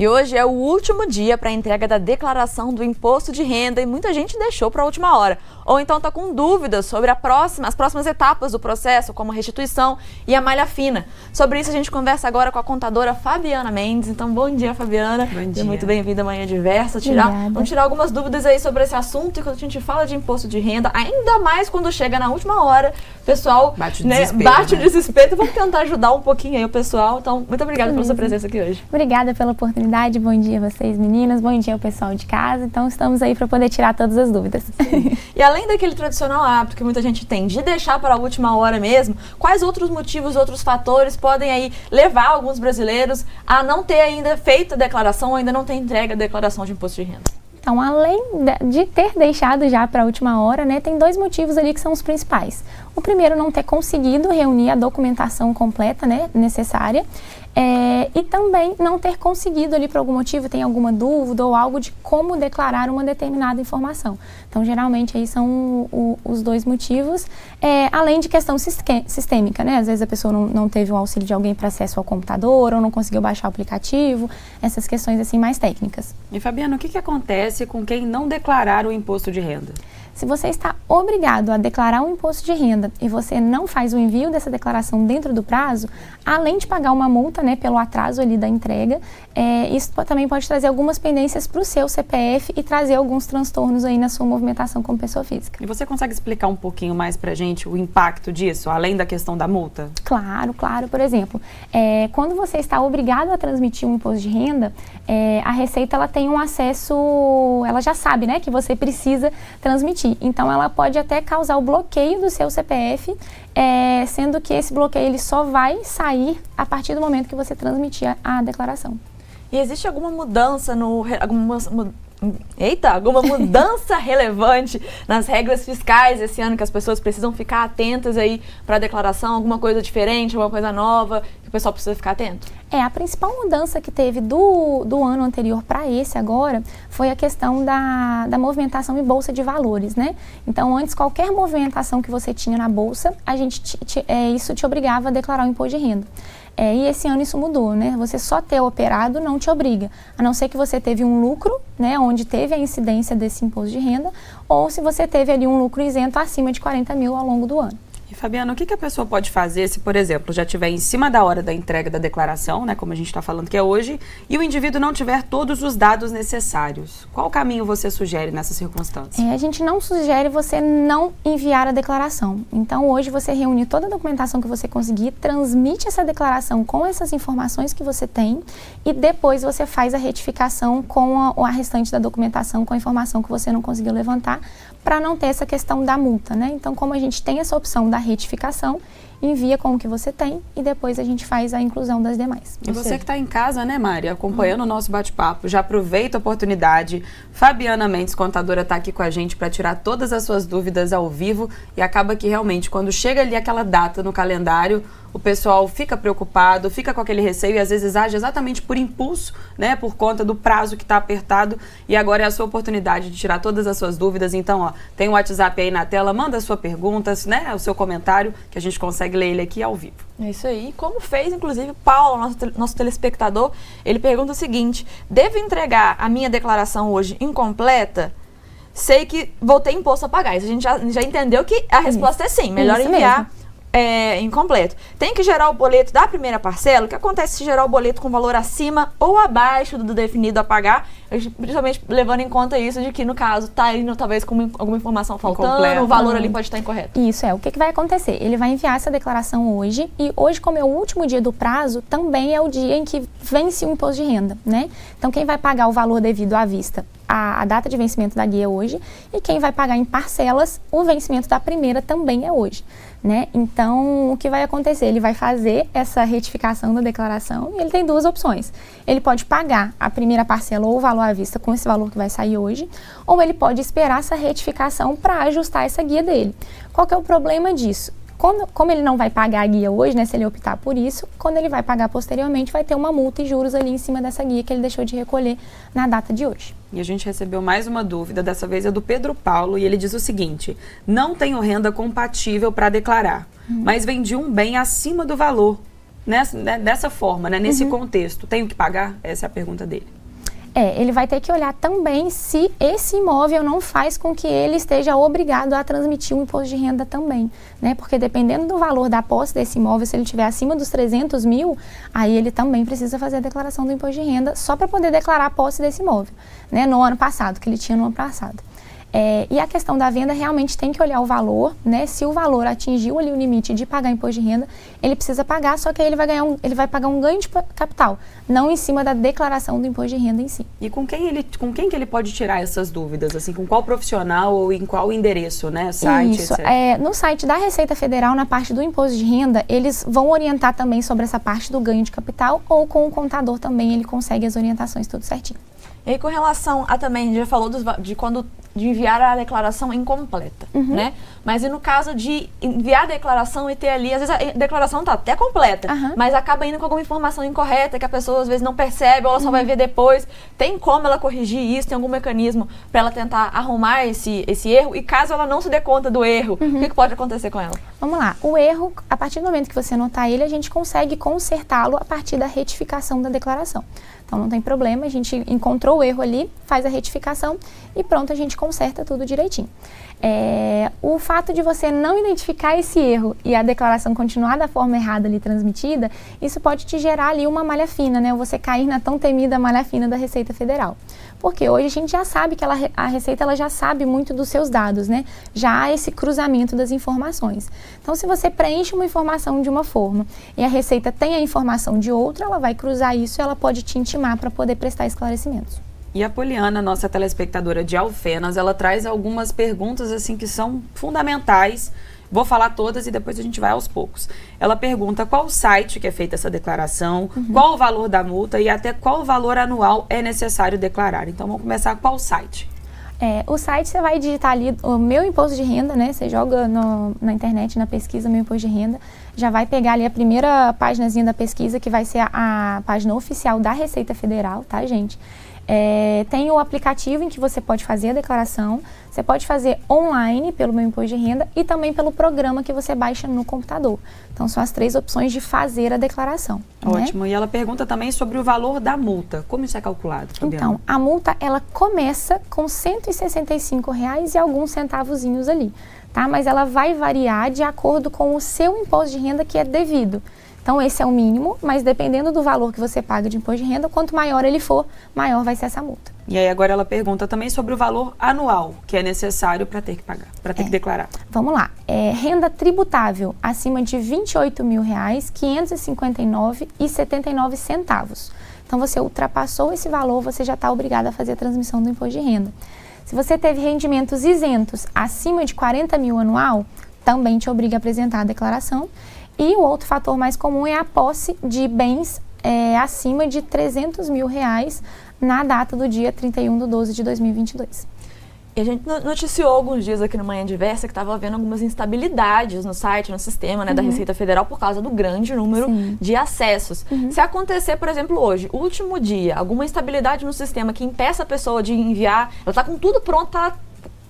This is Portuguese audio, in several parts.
E hoje é o último dia para a entrega da declaração do imposto de renda e muita gente deixou para a última hora. Ou então está com dúvidas sobre as próximas etapas do processo, como a restituição e a malha fina. Sobre isso a gente conversa agora com a contadora Fabiana Mendes. Então, bom dia, Fabiana. Bom dia. Muito bem-vinda à Manhã Diversa. Vamos tirar algumas dúvidas aí sobre esse assunto. E quando a gente fala de imposto de renda, ainda mais quando chega na última hora, o pessoal bate o desespero. Então, vamos tentar ajudar um pouquinho aí o pessoal. Então, muito obrigada pela sua presença aqui hoje. Obrigada pela oportunidade. Bom dia a vocês, meninas. Bom dia ao pessoal de casa. Então, estamos aí para poder tirar todas as dúvidas. E além daquele tradicional hábito que muita gente tem de deixar para a última hora mesmo, quais outros motivos, outros fatores podem aí levar alguns brasileiros a não ter ainda feito a declaração ou ainda não ter entregue a declaração de imposto de renda? Então, além de ter deixado já para a última hora, né, tem dois motivos ali que são os principais. O primeiro, não ter conseguido reunir a documentação completa, né, necessária, e também não ter conseguido ali por algum motivo, tem alguma dúvida ou algo de como declarar uma determinada informação. Então, geralmente, aí são os dois motivos, além de questão sistêmica, né? Às vezes a pessoa não teve o auxílio de alguém para acesso ao computador ou não conseguiu baixar o aplicativo, essas questões assim mais técnicas. E Fabiana, o que acontece com quem não declarar o imposto de renda? Se você está obrigado a declarar um imposto de renda e você não faz o envio dessa declaração dentro do prazo, além de pagar uma multa, né, pelo atraso ali da entrega, isso também pode trazer algumas pendências para o seu CPF e trazer alguns transtornos aí na sua movimentação como pessoa física. E você consegue explicar um pouquinho mais para a gente o impacto disso, além da questão da multa? Claro, claro. Por exemplo, quando você está obrigado a transmitir um imposto de renda, a Receita ela tem um acesso, ela já sabe, né, que você precisa transmitir. Então, ela pode até causar o bloqueio do seu CPF, sendo que esse bloqueio ele só vai sair a partir do momento que você transmitir a declaração. E existe alguma mudança alguma mudança relevante nas regras fiscais esse ano que as pessoas precisam ficar atentas aí para a declaração? Alguma coisa diferente, alguma coisa nova que o pessoal precisa ficar atento? A principal mudança que teve do ano anterior para esse agora foi a questão da movimentação em bolsa de valores, né? Então, antes, qualquer movimentação que você tinha na bolsa, isso te obrigava a declarar o imposto de renda. E esse ano isso mudou, né? Você só ter operado não te obriga, a não ser que você teve um lucro, né, onde teve a incidência desse imposto de renda, ou se você teve ali um lucro isento acima de 40 mil ao longo do ano. E Fabiana, o que a pessoa pode fazer se, por exemplo, já estiver em cima da hora da entrega da declaração, né, como a gente está falando que é hoje, e o indivíduo não tiver todos os dados necessários? Qual caminho você sugere nessas circunstâncias? A gente não sugere você não enviar a declaração. Então, hoje você reúne toda a documentação que você conseguir, transmite essa declaração com essas informações que você tem e depois você faz a retificação com a restante da documentação, com a informação que você não conseguiu levantar, para não ter essa questão da multa, né? Então, como a gente tem essa opção da retificação, envia com o que você tem e depois a gente faz a inclusão das demais. E você que está em casa, né, Mari, acompanhando o nosso bate-papo, já aproveita a oportunidade. Fabiana Mendes, contadora, está aqui com a gente para tirar todas as suas dúvidas ao vivo e acaba que realmente, quando chega ali aquela data no calendário, o pessoal fica preocupado, fica com aquele receio e às vezes age exatamente por impulso, né, por conta do prazo que está apertado, e agora é a sua oportunidade de tirar todas as suas dúvidas. Então, ó, tem o WhatsApp aí na tela, manda a sua pergunta, né, o seu comentário, que a gente consegue ler ele aqui ao vivo. É isso aí. Como fez, inclusive, Paulo, nosso telespectador, ele pergunta o seguinte: devo entregar a minha declaração hoje incompleta? Sei que vou ter imposto a pagar. Isso a gente já entendeu que a resposta é sim, melhor enviar incompleto. Tem que gerar o boleto da primeira parcela. O que acontece se gerar o boleto com valor acima ou abaixo do definido a pagar? Principalmente levando em conta isso de que, no caso, está indo talvez com alguma informação faltando, incompleto, o valor ali pode estar incorreto. Isso o que vai acontecer? Ele vai enviar essa declaração hoje e hoje, como é o último dia do prazo, também é o dia em que vence o imposto de renda, né? Então, quem vai pagar o valor devido à vista, a data de vencimento da guia é hoje, e quem vai pagar em parcelas, o vencimento da primeira também é hoje, né? Então, o que vai acontecer? Ele vai fazer essa retificação da declaração e ele tem duas opções. Ele pode pagar a primeira parcela ou o valor à vista com esse valor que vai sair hoje, ou ele pode esperar essa retificação para ajustar essa guia dele. Qual que é o problema disso? Como ele não vai pagar a guia hoje, né, se ele optar por isso, quando ele vai pagar posteriormente, vai ter uma multa e juros ali em cima dessa guia que ele deixou de recolher na data de hoje. E a gente recebeu mais uma dúvida, dessa vez é do Pedro Paulo, e ele diz o seguinte: não tenho renda compatível para declarar, mas vendi um bem acima do valor. dessa forma, né? Nesse contexto, tenho que pagar? Essa é a pergunta dele. Ele vai ter que olhar também se esse imóvel não faz com que ele esteja obrigado a transmitir um imposto de renda também, né? Porque dependendo do valor da posse desse imóvel, se ele estiver acima dos 300 mil, aí ele também precisa fazer a declaração do imposto de renda só para poder declarar a posse desse imóvel, né? No ano passado, que ele tinha no ano passado. E a questão da venda realmente tem que olhar o valor, né? Se o valor atingiu ali o limite de pagar imposto de renda, ele precisa pagar, só que aí ele vai pagar um ganho de capital, não em cima da declaração do imposto de renda em si. E com quem que ele pode tirar essas dúvidas? Assim, com qual profissional ou em qual endereço, né? Site, Isso, etc. No site da Receita Federal, na parte do imposto de renda, eles vão orientar também sobre essa parte do ganho de capital, ou com o contador também ele consegue as orientações tudo certinho. E aí, com relação a também, a gente já falou de enviar a declaração incompleta, né? Mas e no caso de enviar a declaração e ter ali, às vezes a declaração tá até completa, mas acaba indo com alguma informação incorreta que a pessoa às vezes não percebe ou ela só vai ver depois. Tem como ela corrigir isso? Tem algum mecanismo para ela tentar arrumar esse erro? E caso ela não se dê conta do erro, o que pode acontecer com ela? Vamos lá. O erro, a partir do momento que você notar ele, a gente consegue consertá-lo a partir da retificação da declaração. Então não tem problema, a gente encontrou o erro ali, faz a retificação e pronto, a gente conserta tudo direitinho. O fato de você não identificar esse erro e a declaração continuar da forma errada ali transmitida, isso pode te gerar ali uma malha fina, né? Você cair na tão temida malha fina da Receita Federal. Porque hoje a gente já sabe que a Receita ela já sabe muito dos seus dados, né? Já há esse cruzamento das informações. Então, se você preenche uma informação de uma forma e a Receita tem a informação de outra, ela vai cruzar isso e ela pode te intimar para poder prestar esclarecimentos. E a Poliana, nossa telespectadora de Alfenas, ela traz algumas perguntas assim que são fundamentais. Vou falar todas e depois a gente vai aos poucos. Ela pergunta qual site que é feita essa declaração, qual o valor da multa e até qual valor anual é necessário declarar. Então, vamos começar com qual site? O site, você vai digitar ali o Meu Imposto de Renda, né? Você joga na internet, na pesquisa Meu Imposto de Renda, já vai pegar ali a primeira paginazinha da pesquisa, que vai ser a página oficial da Receita Federal, tá, gente? Tem o aplicativo em que você pode fazer a declaração, você pode fazer online pelo Meu Imposto de Renda e também pelo programa que você baixa no computador. Então, são as 3 opções de fazer a declaração. Ótimo. Né? E ela pergunta também sobre o valor da multa. Como isso é calculado, Fabiana? Então, a multa, ela começa com R$ 165 e alguns centavozinhos ali, tá? Mas ela vai variar de acordo com o seu imposto de renda que é devido. Então, esse é o mínimo, mas dependendo do valor que você paga de imposto de renda, quanto maior ele for, maior vai ser essa multa. E aí, agora ela pergunta também sobre o valor anual que é necessário para ter que pagar, para ter que declarar. Vamos lá. Renda tributável acima de R$ 28.559,79. Então, você ultrapassou esse valor, você já está obrigado a fazer a transmissão do imposto de renda. Se você teve rendimentos isentos acima de 40 mil anual, também te obriga a apresentar a declaração. E o outro fator mais comum é a posse de bens acima de R$ 300 mil na data do dia 31/12/2022. E a gente noticiou alguns dias aqui no Manhã Diversa que estava havendo algumas instabilidades no site, no sistema, né, da Receita Federal por causa do grande número de acessos. Se acontecer, por exemplo, hoje, último dia, alguma instabilidade no sistema que impeça a pessoa de enviar, ela está com tudo pronto, está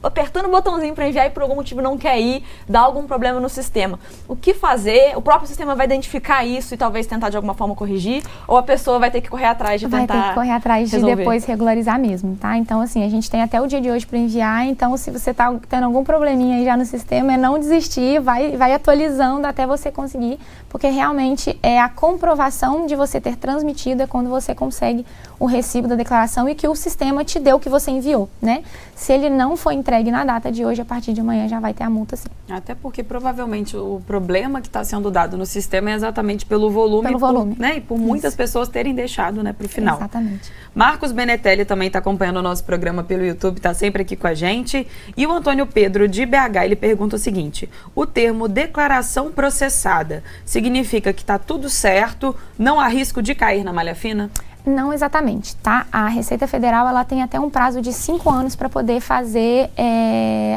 apertando o botãozinho para enviar e por algum motivo não quer ir, dá algum problema no sistema. O que fazer? O próprio sistema vai identificar isso e talvez tentar de alguma forma corrigir? Ou a pessoa vai ter que correr atrás de tentar Vai ter que correr atrás resolver? De depois regularizar mesmo, tá? Então, assim, a gente tem até o dia de hoje para enviar, então se você tá tendo algum probleminha aí já no sistema, é não desistir, vai atualizando até você conseguir, porque realmente é a comprovação de você ter transmitido é quando você consegue o recibo da declaração e que o sistema te deu o que você enviou, né? Se ele não foi entregue na data de hoje, a partir de amanhã já vai ter a multa, sim. Até porque provavelmente o problema que está sendo dado no sistema é exatamente pelo volume. Pelo volume. Né? E por muitas pessoas terem deixado, né, para o final. Exatamente. Marcos Benetelli também está acompanhando o nosso programa pelo YouTube, está sempre aqui com a gente. E o Antônio Pedro, de BH, ele pergunta o seguinte: o termo declaração processada significa que está tudo certo, não há risco de cair na malha fina? Não exatamente, tá? A Receita Federal, ela tem até um prazo de 5 anos para poder fazer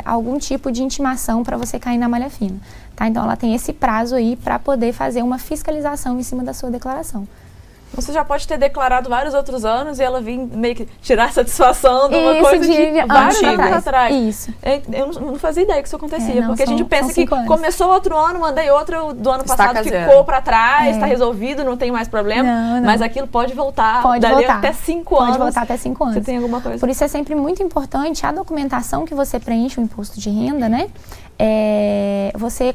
algum tipo de intimação para você cair na malha fina, tá? Então, ela tem esse prazo aí para poder fazer uma fiscalização em cima da sua declaração. Você já pode ter declarado vários outros anos e ela vir meio que tirar satisfação de uma coisa de vários anos atrás. Isso. Eu não fazia ideia que isso acontecia, porque a gente pensa que anos. Começou outro ano, mandei outro do ano passado, ficou pra trás, está resolvido, não tem mais problema, mas aquilo pode voltar dali até 5 anos. Pode voltar até 5 anos. Você tem alguma coisa? Por isso é sempre muito importante a documentação que você preenche o imposto de renda, né?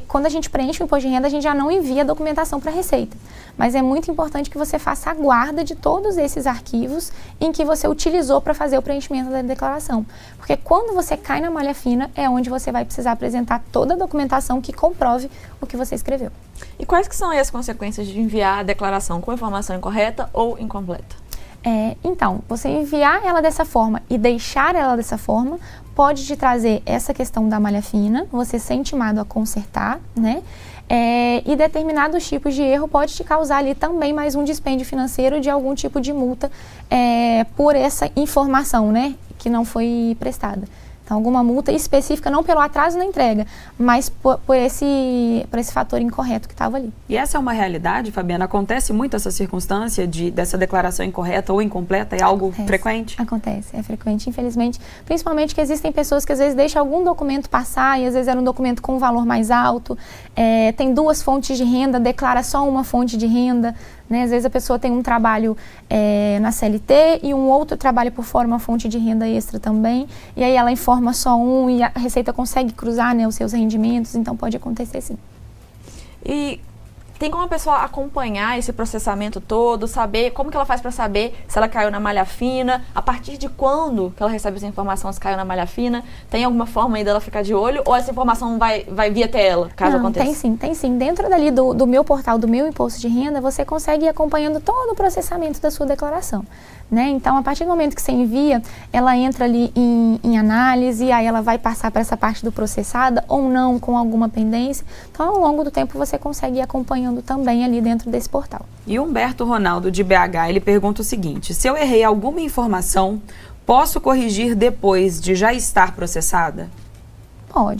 Quando a gente preenche o imposto de renda, a gente já não envia a documentação para a Receita. Mas é muito importante que você faça a guarda de todos esses arquivos em que você utilizou para fazer o preenchimento da declaração. Porque quando você cai na malha fina, é onde você vai precisar apresentar toda a documentação que comprove o que você escreveu. E quais que são aí as consequências de enviar a declaração com informação incorreta ou incompleta? Então, você enviar ela dessa forma e deixar ela dessa forma pode te trazer essa questão da malha fina, você ser intimado a consertar, né? E determinados tipos de erro pode te causar ali também mais um dispêndio financeiro de algum tipo de multa por essa informação, né, que não foi prestada. Então, alguma multa específica, não pelo atraso na entrega, mas por esse fator incorreto que estava ali. E essa é uma realidade, Fabiana? Acontece muito essa circunstância dessa declaração incorreta ou incompleta? É algo frequente? Acontece, é frequente, infelizmente. Principalmente que existem pessoas que às vezes deixam algum documento passar e às vezes era um documento com um valor mais alto, tem 2 fontes de renda, declara só uma fonte de renda, né? Às vezes a pessoa tem um trabalho na CLT e um outro trabalho por fora, uma fonte de renda extra também, e aí ela informa só um e a Receita consegue cruzar, né, os seus rendimentos, então pode acontecer sim. E tem como a pessoa acompanhar esse processamento todo, saber como que ela faz para saber se ela caiu na malha fina, a partir de quando que ela recebe essa informação se caiu na malha fina? Tem alguma forma aí dela ficar de olho ou essa informação vai vir até ela, caso aconteça? Tem sim. Dentro dali do meu portal, do meu imposto de renda, você consegue ir acompanhando todo o processamento da sua declaração. Né? Então, a partir do momento que você envia, ela entra ali em análise, aí ela vai passar para essa parte do processada ou não, com alguma pendência. Então, ao longo do tempo, você consegue ir acompanhando também ali dentro desse portal. E Humberto Ronaldo, de BH, ele pergunta o seguinte: se eu errei alguma informação, posso corrigir depois de já estar processada?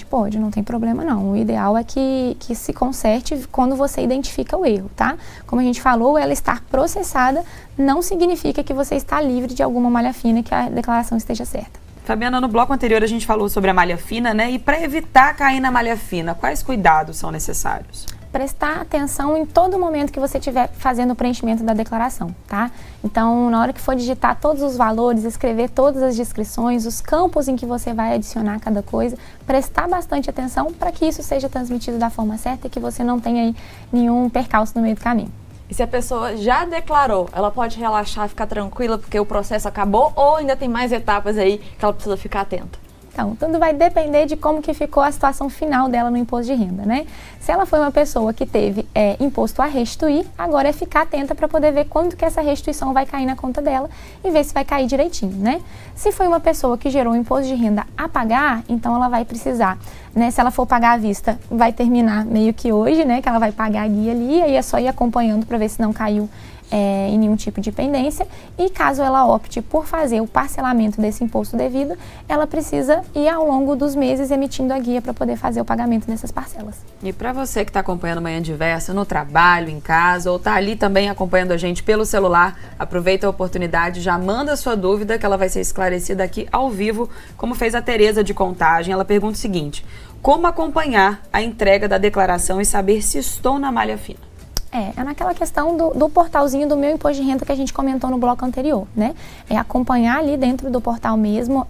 Pode, não tem problema não. O ideal é que se conserte quando você identifica o erro, tá? Como a gente falou, ela estar processada não significa que você está livre de alguma malha fina, que a declaração esteja certa. Fabiana, no bloco anterior a gente falou sobre a malha fina, né? E para evitar cair na malha fina, quais cuidados são necessários? Prestar atenção em todo momento que você estiver fazendo o preenchimento da declaração, tá? Então, na hora que for digitar todos os valores, escrever todas as descrições, os campos em que você vai adicionar cada coisa, prestar bastante atenção para que isso seja transmitido da forma certa e que você não tenha aí nenhum percalço no meio do caminho. E se a pessoa já declarou, ela pode relaxar, ficar tranquila porque o processo acabou ou ainda tem mais etapas aí que ela precisa ficar atenta? Então, tudo vai depender de como que ficou a situação final dela no imposto de renda, né? Se ela foi uma pessoa que teve imposto a restituir, agora é ficar atenta para poder ver quando que essa restituição vai cair na conta dela e ver se vai cair direitinho, né? Se foi uma pessoa que gerou um imposto de renda a pagar, então ela vai precisar, né? Se ela for pagar à vista, vai terminar meio que hoje, né? Que ela vai pagar a guia ali, aí é só ir acompanhando para ver se não caiu em nenhum tipo de pendência, e caso ela opte por fazer o parcelamento desse imposto devido, ela precisa ir ao longo dos meses emitindo a guia para poder fazer o pagamento dessas parcelas. E para você que está acompanhando Manhã Diversa no trabalho, em casa, ou está ali também acompanhando a gente pelo celular, aproveita a oportunidade, já manda a sua dúvida que ela vai ser esclarecida aqui ao vivo, como fez a Tereza de Contagem. Ela pergunta o seguinte: como acompanhar a entrega da declaração e saber se estou na malha fina? É naquela questão do portalzinho do meu imposto de renda que a gente comentou no bloco anterior, né? É acompanhar ali dentro do portal mesmo,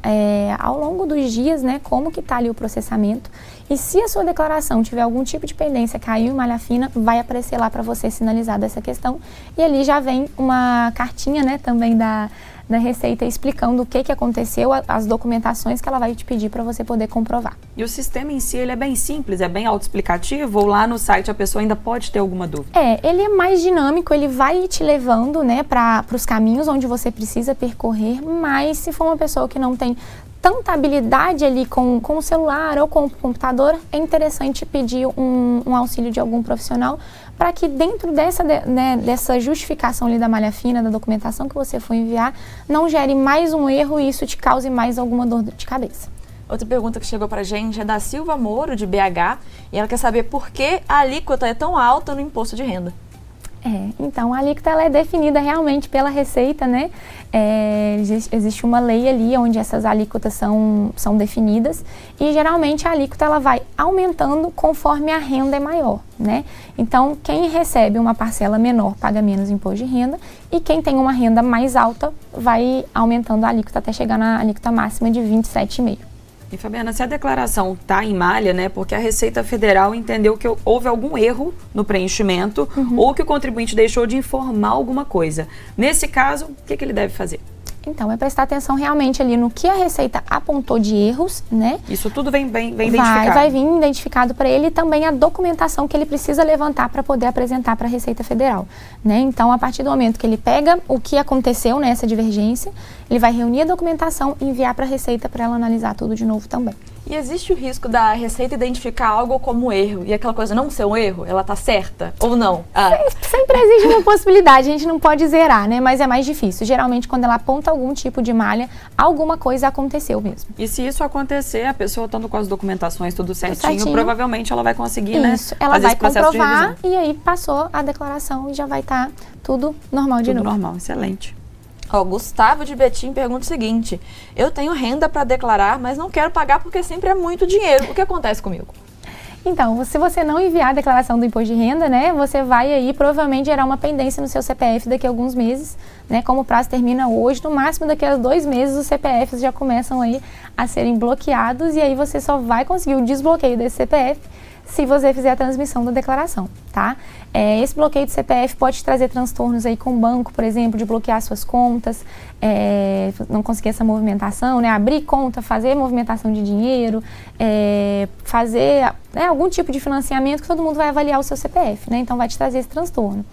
ao longo dos dias, né, como que tá ali o processamento. E se a sua declaração tiver algum tipo de pendência, caiu em malha fina, vai aparecer lá para você sinalizar dessa questão. E ali já vem uma cartinha, né, também da Receita explicando o que aconteceu, as documentações que ela vai te pedir para você poder comprovar. E o sistema em si, ele é bem simples, é bem autoexplicativo, ou lá no site a pessoa ainda pode ter alguma dúvida? Ele é mais dinâmico, ele vai te levando, né, para os caminhos onde você precisa percorrer, mas se for uma pessoa que não tem tanta habilidade ali com o celular ou com o computador, é interessante pedir um auxílio de algum profissional para que dentro dessa justificação ali da malha fina, da documentação que você for enviar, não gere mais um erro e isso te cause mais alguma dor de cabeça. Outra pergunta que chegou pra gente é da Silva Moro, de BH, e ela quer saber por que a alíquota é tão alta no imposto de renda. Então a alíquota ela é definida realmente pela Receita, né? Existe uma lei ali onde essas alíquotas são definidas e geralmente a alíquota ela vai aumentando conforme a renda é maior, né? Então quem recebe uma parcela menor paga menos imposto de renda e quem tem uma renda mais alta vai aumentando a alíquota até chegar na alíquota máxima de 27,5%. E Fabiana, se a declaração está em malha, né, porque a Receita Federal entendeu que houve algum erro no preenchimento ou que o contribuinte deixou de informar alguma coisa. Nesse caso, o que ele deve fazer? Então, é prestar atenção realmente ali no que a Receita apontou de erros, né? Isso tudo vem identificado? Vai vir identificado para ele e também a documentação que ele precisa levantar para poder apresentar para a Receita Federal, né? Então, a partir do momento que ele pega o que aconteceu nessa divergência, ele vai reunir a documentação e enviar para a Receita para ela analisar tudo de novo também. E existe o risco da Receita identificar algo como erro e aquela coisa não ser um erro? Ela tá certa ou não? Sempre existe uma possibilidade, a gente não pode zerar, né? Mas é mais difícil. Geralmente, quando ela aponta algum tipo de malha, alguma coisa aconteceu mesmo. E se isso acontecer, a pessoa estando com as documentações tudo certinho, provavelmente ela vai conseguir, isso, né? Ela vai comprovar e aí passou a declaração e já vai estar tudo normal de novo. Tudo normal, excelente. Gustavo de Betim pergunta o seguinte: eu tenho renda para declarar, mas não quero pagar porque sempre é muito dinheiro. O que acontece comigo? Então, se você não enviar a declaração do imposto de renda, né, você vai aí provavelmente gerar uma pendência no seu CPF daqui a alguns meses, né, como o prazo termina hoje, no máximo daqui a 2 meses os CPFs já começam aí a serem bloqueados e aí você só vai conseguir o desbloqueio desse CPF se você fizer a transmissão da declaração, tá? Esse bloqueio de CPF pode trazer transtornos aí com o banco, por exemplo, de bloquear suas contas, não conseguir essa movimentação, né? Abrir conta, fazer movimentação de dinheiro, fazer algum tipo de financiamento que todo mundo vai avaliar o seu CPF, né? Então vai te trazer esse transtorno.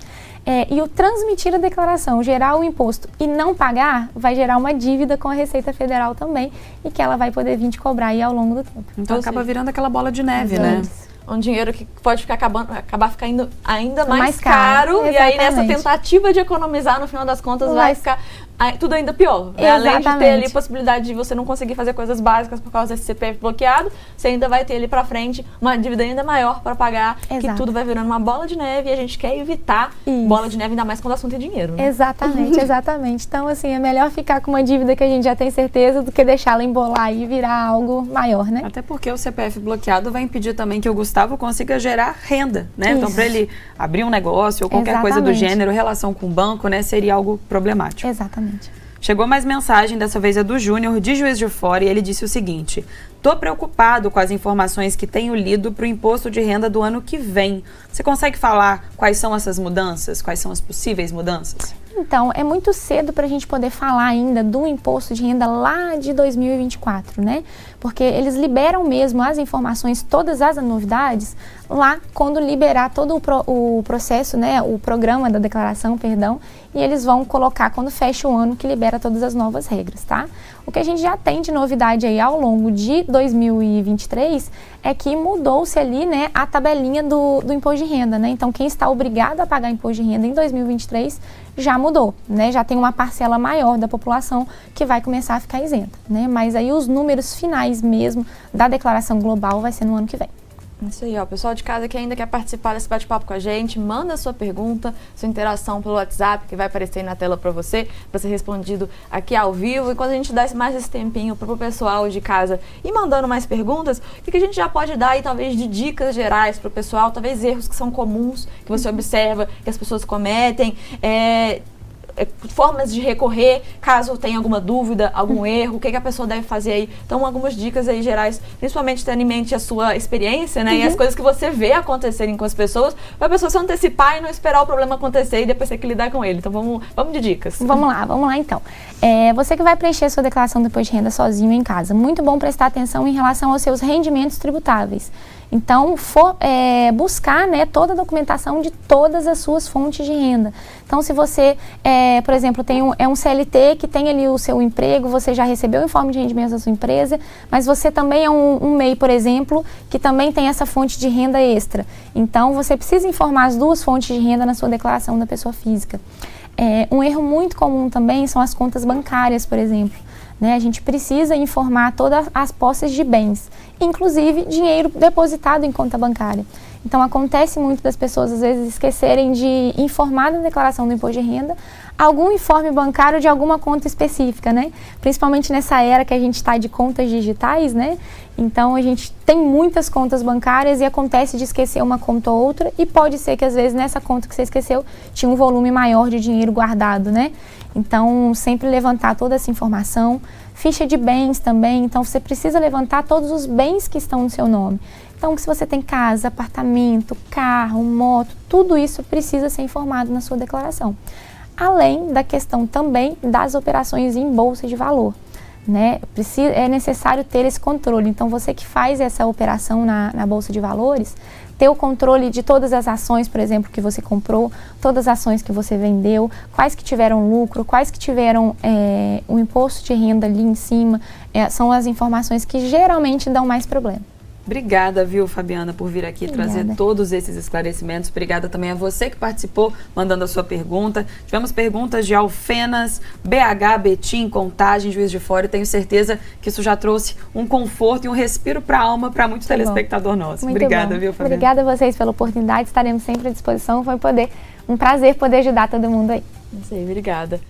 E o transmitir a declaração, gerar o imposto e não pagar, vai gerar uma dívida com a Receita Federal também e que ela vai poder vir te cobrar aí ao longo do tempo. Então acaba virando aquela bola de neve, né? Um dinheiro que pode acabar ficando ainda mais caro e aí nessa tentativa de economizar, no final das contas, vai ficar tudo ainda pior. Né? Além de ter ali a possibilidade de você não conseguir fazer coisas básicas por causa desse CPF bloqueado, você ainda vai ter ali pra frente uma dívida ainda maior para pagar, que tudo vai virando uma bola de neve e a gente quer evitar bola de neve, ainda mais quando o assunto é dinheiro. Né? Exatamente. Então, assim, é melhor ficar com uma dívida que a gente já tem certeza do que deixá-la embolar e virar algo maior, né? Até porque o CPF bloqueado vai impedir também que o Gustavo consiga gerar renda, né? Então, para ele abrir um negócio ou qualquer coisa do gênero, relação com o banco, né, seria algo problemático. Exatamente. Chegou mais mensagem, dessa vez é do Júnior, de Juiz de Fora, e ele disse o seguinte: tô preocupado com as informações que tenho lido para o imposto de renda do ano que vem. Você consegue falar quais são essas mudanças? Quais são as possíveis mudanças? Então, é muito cedo para a gente poder falar ainda do imposto de renda lá de 2024, né? Porque eles liberam mesmo as informações, todas as novidades, lá quando liberar todo o processo, né? O programa da declaração, perdão, e eles vão colocar quando fecha o ano que libera todas as novas regras, tá? O que a gente já tem de novidade aí ao longo de 2023 é que mudou-se ali, né, a tabelinha do imposto de renda, né? Então, quem está obrigado a pagar imposto de renda em 2023 já mudou, né? Já tem uma parcela maior da população que vai começar a ficar isenta, né? Mas aí os números finais mesmo da declaração global vai ser no ano que vem. Isso aí, ó. O pessoal de casa que ainda quer participar desse bate-papo com a gente, manda a sua pergunta, sua interação pelo WhatsApp, que vai aparecer aí na tela para ser respondido aqui ao vivo. E quando a gente dá mais esse tempinho pro pessoal de casa e mandando mais perguntas, o que a gente já pode dar aí, talvez, de dicas gerais pro pessoal, talvez erros que são comuns, que você observa, que as pessoas cometem, formas de recorrer, caso tenha alguma dúvida, algum erro, o que a pessoa deve fazer aí. Então, algumas dicas aí gerais, principalmente tendo em mente a sua experiência, né? E as coisas que você vê acontecerem com as pessoas, para a pessoa se antecipar e não esperar o problema acontecer e depois ter que lidar com ele. Então, vamos de dicas. Vamos lá então. Você que vai preencher a sua declaração do imposto de renda sozinho em casa, muito bom prestar atenção em relação aos seus rendimentos tributáveis. Então, buscar, né, toda a documentação de todas as suas fontes de renda. Então, se você, por exemplo, tem um CLT que tem ali o seu emprego, você já recebeu o informe de rendimentos da sua empresa, mas você também é um MEI, por exemplo, que também tem essa fonte de renda extra. Então, você precisa informar as duas fontes de renda na sua declaração da pessoa física. Um erro muito comum também são as contas bancárias, por exemplo. né? A gente precisa informar todas as posses de bens, inclusive dinheiro depositado em conta bancária. Então, acontece muito das pessoas, às vezes, esquecerem de informar na declaração do imposto de renda algum informe bancário de alguma conta específica, né? Principalmente nessa era que a gente está de contas digitais, né? Então, a gente tem muitas contas bancárias e acontece de esquecer uma conta ou outra, e pode ser que, às vezes, nessa conta que você esqueceu, tinha um volume maior de dinheiro guardado, né? Então, sempre levantar toda essa informação. Ficha de bens também, então você precisa levantar todos os bens que estão no seu nome. Então, se você tem casa, apartamento, carro, moto, tudo isso precisa ser informado na sua declaração. Além da questão também das operações em bolsa de valor, né? É necessário ter esse controle. Então, você que faz essa operação na bolsa de valores, ter o controle de todas as ações, por exemplo, que você comprou, todas as ações que você vendeu, quais que tiveram lucro, quais que tiveram o imposto de renda ali em cima, são as informações que geralmente dão mais problema. Obrigada, viu, Fabiana, por vir aqui trazer todos esses esclarecimentos. Obrigada também a você que participou, mandando a sua pergunta. Tivemos perguntas de Alfenas, BH, Betim, Contagem, Juiz de Fora. Eu tenho certeza que isso já trouxe um conforto e um respiro para a alma para muito telespectador nosso. Obrigada, viu, Fabiana? Obrigada a vocês pela oportunidade. Estaremos sempre à disposição. Foi um prazer poder ajudar todo mundo aí. Não sei, obrigada.